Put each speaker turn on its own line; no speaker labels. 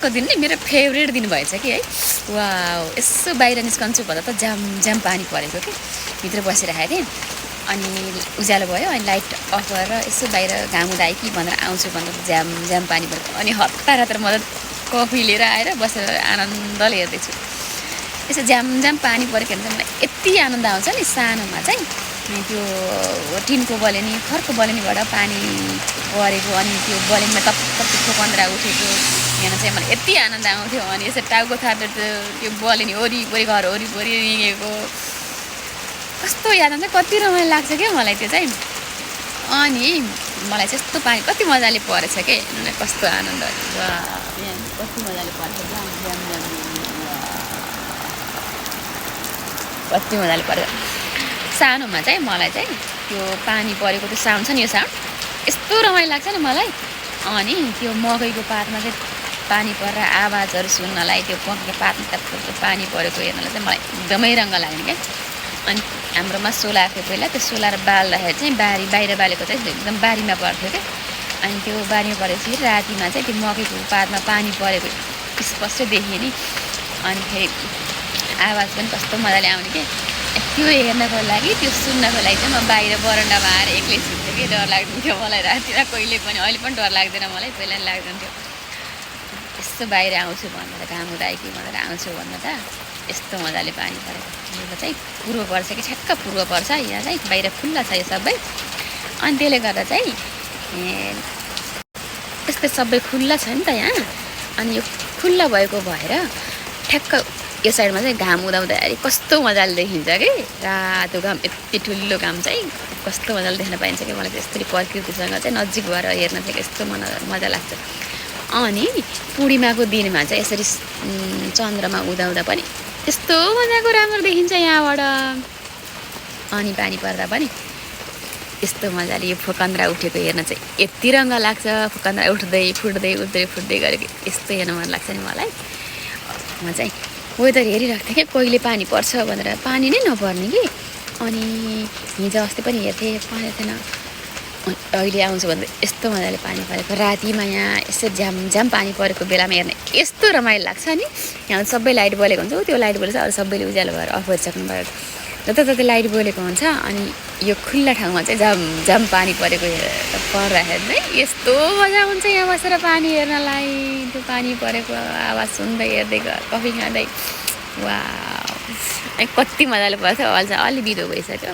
को दिन नि मेरो फेभरेट दिन भएछ कि है। वाउ, यसो बाहिर निस्कन्छु भन्दा त झ्याम झ्याम पानी परेको कि भित्र बसिरहेको थिएँ। अनि उज्यालो भयो अनि लाइट अफ गरेर यसो बाहिर घाम उदाए कि भनेर आउँछु भन्दा त झ्याम झ्याम पानी परेको। अनि हतार म त कफी लिएर आएर बसेर आनन्दले हेर्दैछु। यसो झ्याम झ्याम पानी परेको भने चाहिँ मलाई यति आनन्द आउँछ नि। सानोमा चाहिँ त्यो टिनको बलेनी खरको बलेनीबाट पानी परेको अनि त्यो बलेनीमा टप्प ठोकन्द्रा उठेको हेर्न चाहिँ मलाई यति आनन्द आउँथ्यो। अनि यसरी टाउको थापेर त्यो बलेनी वरिपरि घर वरिपरि रिँगेको कस्तो याद आउँछ, कति रमाइलो लाग्छ क्या मलाई त्यो चाहिँ। अनि मलाई चाहिँ यस्तो पानी कति मजाले परेछ के, कस्तो आनन्द, कति मजाले परेछ, कति मजाले परेछ। सानोमा चाहिँ मलाई चाहिँ त्यो पानी परेको त्यो साउन्ड छ नि, यो साउन्ड यस्तो रमाइलो लाग्छ नि मलाई। अनि त्यो मकैको पातमा चाहिँ पानी परेर आवाजहरू सुन्नलाई, त्यो मकैको पातमा त्यो पानी परेको हेर्नलाई चाहिँ मलाई एकदमै रङ्ग लाग्ने क्या। अनि हाम्रोमा सोलार थियो पहिला, त्यो सोलार बाल्दाखेरि चाहिँ बाहिर बालेको चाहिँ एकदम बारीमा पर्थ्यो क्या। अनि त्यो बारीमा परेपछि रातिमा चाहिँ त्यो मकैको पातमा पानी परेको स्पष्ट देखियो नि। अनि फेरि आवाज पनि कस्तो मजाले आउने कि। त्यो हेर्नको लागि, त्यो सुन्नको लागि चाहिँ म बाहिर बरन्डामा आएर एक्लै सुन्थेँ कि। डर लाग्थ्यो मलाई रातिमा कहिले पनि। अहिले पनि डर लाग्दैन मलाई, पहिला पनि लाग्दैन थियो। यस्तो बाहिर आउँछु भनेर घाम उदाए कि भनेर आउँछु भन्दा त यस्तो मजाले पानी परेको। यो चाहिँ पूर्व पर्छ कि ठ्याक्क पूर्व पर्छ यहाँ चाहिँ, बाहिर खुल्ला छ यो सबै। अनि त्यसले गर्दा चाहिँ यस्तो सबै खुल्ला छ नि त यहाँ। अनि यो खुल्ला भएको भएर ठ्याक्क यो साइडमा चाहिँ घाम उदाउँदाखेरि कस्तो मजाले देखिन्छ कि। रातो घाम, यति ठुलो घाम चाहिँ कस्तो मजाले देख्न पाइन्छ कि। मलाई चाहिँ यस्तरी प्रकृतिसँग चाहिँ नजिक भएर हेर्न चाहिँ यस्तो मजा लाग्छ। अनि पूर्णिमाको दिनमा चाहिँ यसरी चन्द्रमा उदाउँदा पनि यस्तो मजाको राम्रो देखिन्छ यहाँबाट। अनि पानी पर्दा पनि यस्तो मजाले यो फोकन्द्रा उठेको हेर्न चाहिँ यति रङ्ग लाग्छ। फोकन्द्रा उठ्दै फुट्दै गरेको यस्तो हेर्न मन लाग्छ नि मलाई। म चाहिँ वेदर हेरिरहेको थिएँ कि कहिले पानी पर्छ भनेर, पानी नै नपर्ने कि। अनि हिजो अस्ति पनि हेर्थेँ पानी थिएन, अहिले आउँछु भन्दा यस्तो मजाले पानी परेको रातिमा यहाँ यसो झ्याम झ्याम पानी परेको बेलामा हेर्ने यस्तो रमाइलो लाग्छ नि। यहाँ सबै लाइट बलेको हुन्छ, त्यो लाइट बलेको अरू सबैले उज्यालो भएर अफ गरिसक्नु भयो, जता लाइट बलेको हुन्छ। अनि यो खुल्ला ठाउँमा चाहिँ झ्याम झ्याम पानी परेको पर्दा हेर्दै यस्तो मजा हुन्छ यहाँ बसेर पानी हेर्नलाई। त्यो पानी परेको आवाज सुन्दै हेर्दै कफी खाँदै, वाह कति मजाले पर्छ। अहिले चाहिँ अलि बिदो भइसक्यो।